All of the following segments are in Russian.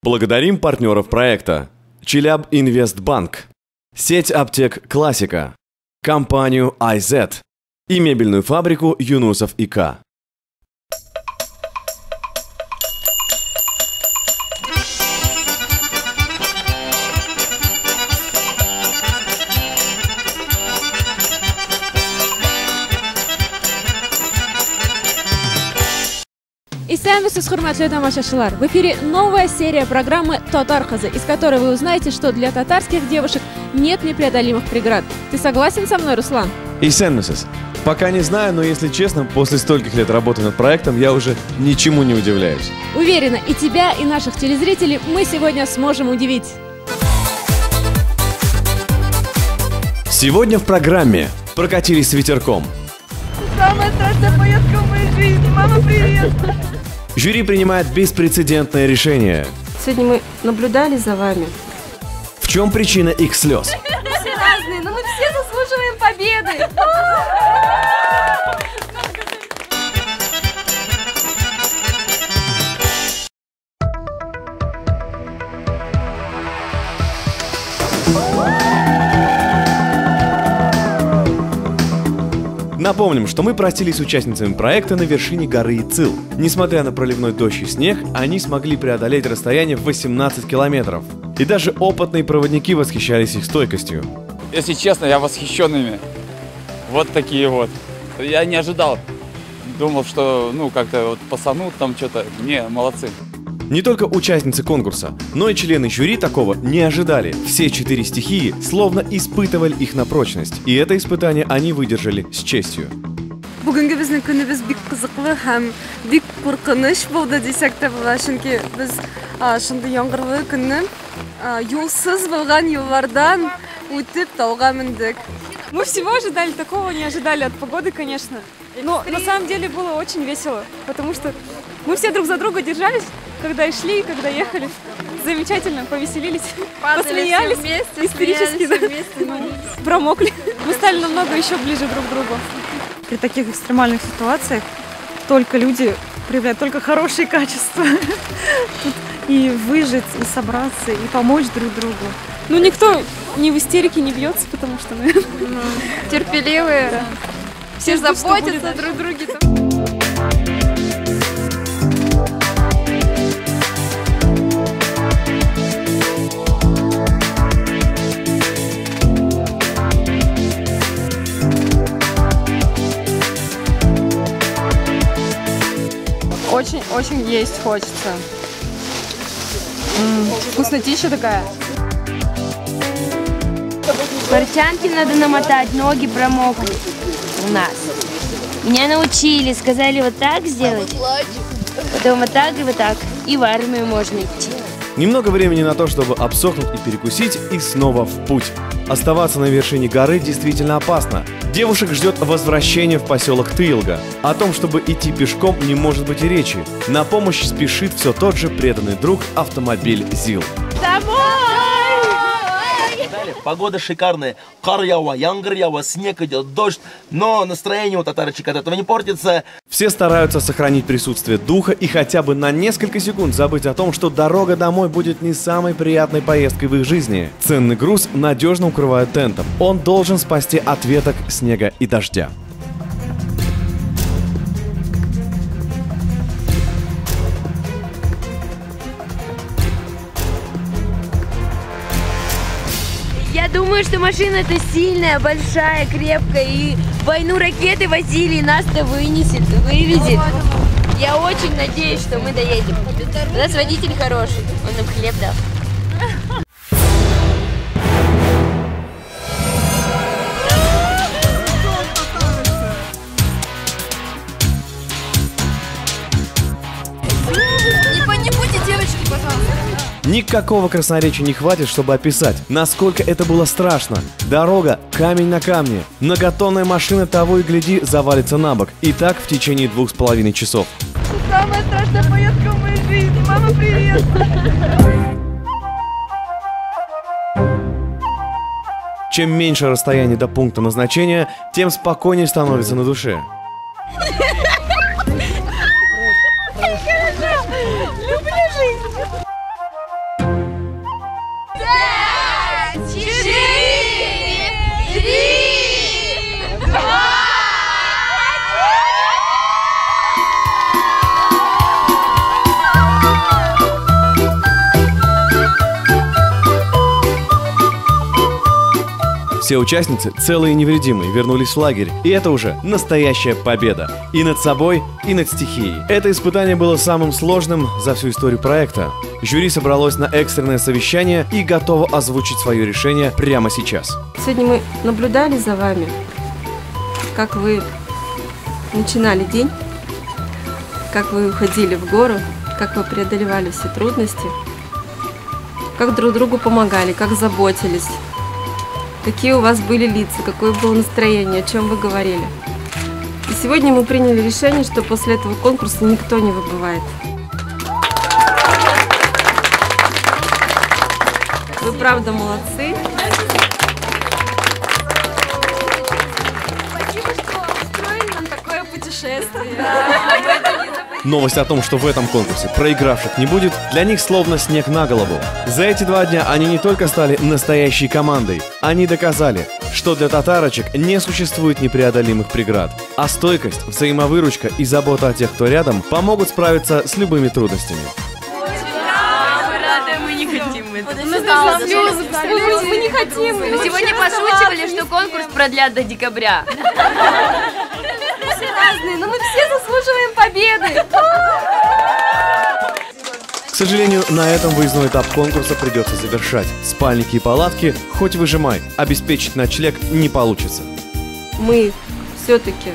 Благодарим партнеров проекта: Челябинвестбанк, сеть аптек «Классика», компанию IZ и мебельную фабрику Юнусов ИК. Исәнмесез, хөрмәтле тамашачылар! В эфире новая серия программы «Татар кызы», из которой вы узнаете, что для татарских девушек нет непреодолимых преград. Ты согласен со мной, Руслан? Исәнмесез. Пока не знаю, но если честно, после стольких лет работы над проектом я уже ничему не удивляюсь. Уверена, и тебя, и наших телезрителей мы сегодня сможем удивить. Сегодня в программе прокатились с ветерком. Самая страшная поездка в моей жизни. Мама, привет! Жюри принимает беспрецедентное решение. Сегодня мы наблюдали за вами. В чем причина их слез? Все разные, но мы все заслуживаем победы. Напомним, что мы простились с участницами проекта на вершине горы Ицил. Несмотря на проливной дождь и снег, они смогли преодолеть расстояние в 18 километров. И даже опытные проводники восхищались их стойкостью. Если честно, я восхищен ими. Вот такие вот. Я не ожидал. Думал, что как-то вот пасанут там что-то. Не, молодцы. Не только участницы конкурса, но и члены жюри такого не ожидали. Все 4 стихии словно испытывали их на прочность. И это испытание они выдержали с честью. Бүгінгі біздің күніміз бик қызықлы һәм бик қорқыныш болды десек те була, чөнки біз шундый яңгырлы көнне юлсыз булган юллардан үтеп тауга мендек. Мы всего ожидали, такого не ожидали от погоды, конечно. Но на самом деле было очень весело, потому что мы все друг за друга держались, когда и шли, когда ехали. Замечательно, повеселились, посмеялись, истерически, да, промокли. Мы стали намного еще ближе друг к другу. При таких экстремальных ситуациях только люди проявляют только хорошие качества. И выжить, и собраться, и помочь друг другу. Ну, никто ни в истерике не бьется, потому что, наверное, Терпеливые, да. все Ждут, что заботятся будет друг о друге. Очень есть хочется. Вкуснотища такая. Портянки надо намотать, ноги промокли у нас. Меня научили, сказали вот так сделать, потом вот так, и в армию можно идти. Немного времени на то, чтобы обсохнуть и перекусить, и снова в путь. Оставаться на вершине горы действительно опасно. Девушек ждет возвращение в поселок Тыилга. О том, чтобы идти пешком, не может быть и речи. На помощь спешит все тот же преданный друг автомобиль ЗИЛ. Погода шикарная, кар ява, янгыр ява, снег идет, дождь, но настроение у татарочек от этого не портится. Все стараются сохранить присутствие духа и хотя бы на несколько секунд забыть о том, что дорога домой будет не самой приятной поездкой в их жизни. Ценный груз надежно укрывают тентом. Он должен спасти от веток, снега и дождя. Я думаю, что машина-то сильная, большая, крепкая, и в войну ракеты возили, и нас-то вывезет. Я очень надеюсь, что мы доедем. У нас водитель хороший, он нам хлеб дал. Не будьте девочки, пожалуйста. Никакого красноречия не хватит, чтобы описать, насколько это было страшно. Дорога камень на камне. Многотонная машина того и гляди завалится на бок. И так в течение 2,5 часов. Самая страшная поездка в моей жизни. Мама, привет! Чем меньше расстояние до пункта назначения, тем спокойнее становится на душе. Все участницы, целые и невредимые, вернулись в лагерь. И это уже настоящая победа. И над собой, и над стихией. Это испытание было самым сложным за всю историю проекта. Жюри собралось на экстренное совещание и готово озвучить свое решение прямо сейчас. Сегодня мы наблюдали за вами, как вы начинали день, как вы уходили в гору, как вы преодолевали все трудности, как друг другу помогали, как заботились, какие у вас были лица, какое было настроение, о чем вы говорили. И сегодня мы приняли решение, что после этого конкурса никто не выбывает. Вы правда молодцы. Спасибо, что устроили нам такое путешествие. Новость о том, что в этом конкурсе проигравших не будет, для них словно снег на голову. За эти 2 дня они не только стали настоящей командой, они доказали, что для татарочек не существует непреодолимых преград, а стойкость, взаимовыручка и забота о тех, кто рядом, помогут справиться с любыми трудностями. Мы не хотим этого. Мы не хотим. Мы сегодня пошучивали, что конкурс продлят до декабря. Все разные, но мы все заслуживаем победы. К сожалению, на этом выездной этап конкурса придется завершать. Спальники и палатки хоть выжимай, обеспечить ночлег не получится. Мы все-таки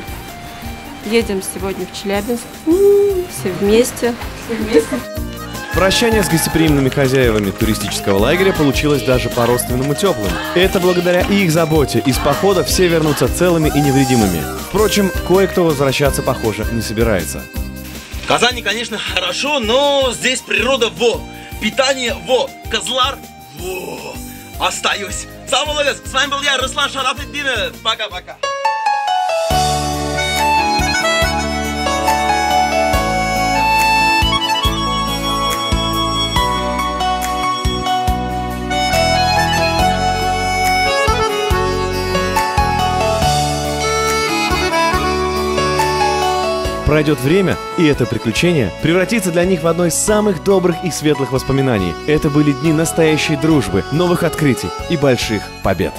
едем сегодня в Челябинск. Все вместе. Прощание с гостеприимными хозяевами туристического лагеря получилось даже по-родственному теплым. Это благодаря их заботе. Из похода все вернутся целыми и невредимыми. Впрочем, кое-кто возвращаться, похоже, не собирается. В Казани, конечно, хорошо, но здесь природа во, питание во, Козлар во. Остаюсь. Сам молодец. С вами был я, Руслан Шарафетдинов. Пока-пока. Пройдет время, и это приключение превратится для них в одно из самых добрых и светлых воспоминаний. Это были дни настоящей дружбы, новых открытий и больших побед.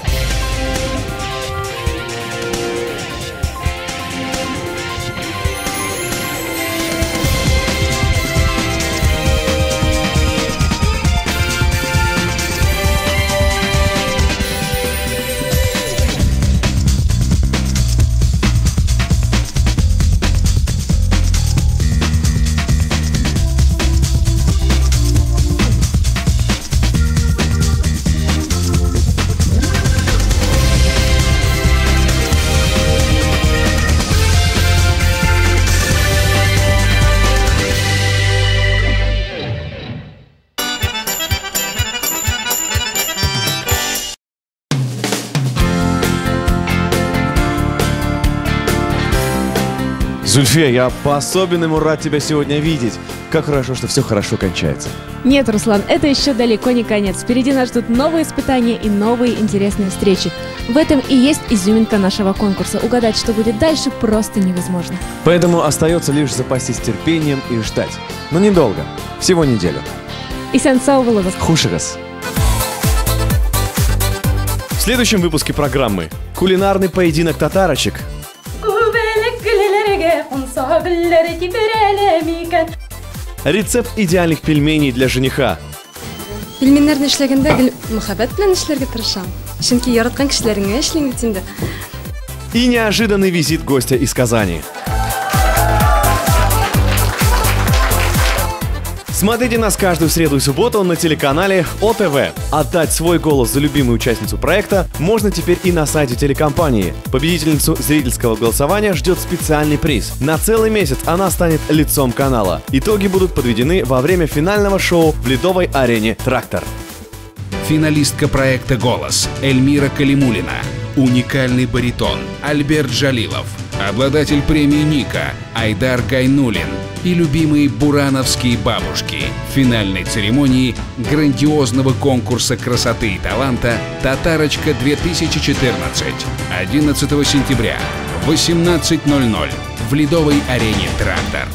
Зульфия, я по-особенному рад тебя сегодня видеть. Как хорошо, что все хорошо кончается. Нет, Руслан, это еще далеко не конец. Впереди нас ждут новые испытания и новые интересные встречи. В этом и есть изюминка нашего конкурса. Угадать, что будет дальше, просто невозможно. Поэтому остается лишь запастись терпением и ждать. Но недолго. Всего неделю. Исян сау болыңыз. Хушигас. В следующем выпуске программы кулинарный поединок татарочек. Рецепт идеальных пельменей для жениха. Пельменнәрне эшләгәндә гел мөхәббәт белән эшләргә тырышам. Чөнки яраткан кешеләргә эшлим бит инде. И неожиданный визит гостя из Казани. Смотрите нас каждую среду и субботу на телеканале ОТВ. Отдать свой голос за любимую участницу проекта можно теперь и на сайте телекомпании. Победительницу зрительского голосования ждет специальный приз. На целый месяц она станет лицом канала. Итоги будут подведены во время финального шоу в ледовой арене «Трактор». Финалистка проекта «Голос» Эльмира Калимуллина. Уникальный баритон Альберт Джалилов. Обладатель премии Ника Айдар Гайнуллин и любимые бурановские бабушки. В финальной церемонии грандиозного конкурса красоты и таланта «Татарочка-2014» 11 сентября в 18:00 в ледовой арене «Трактор».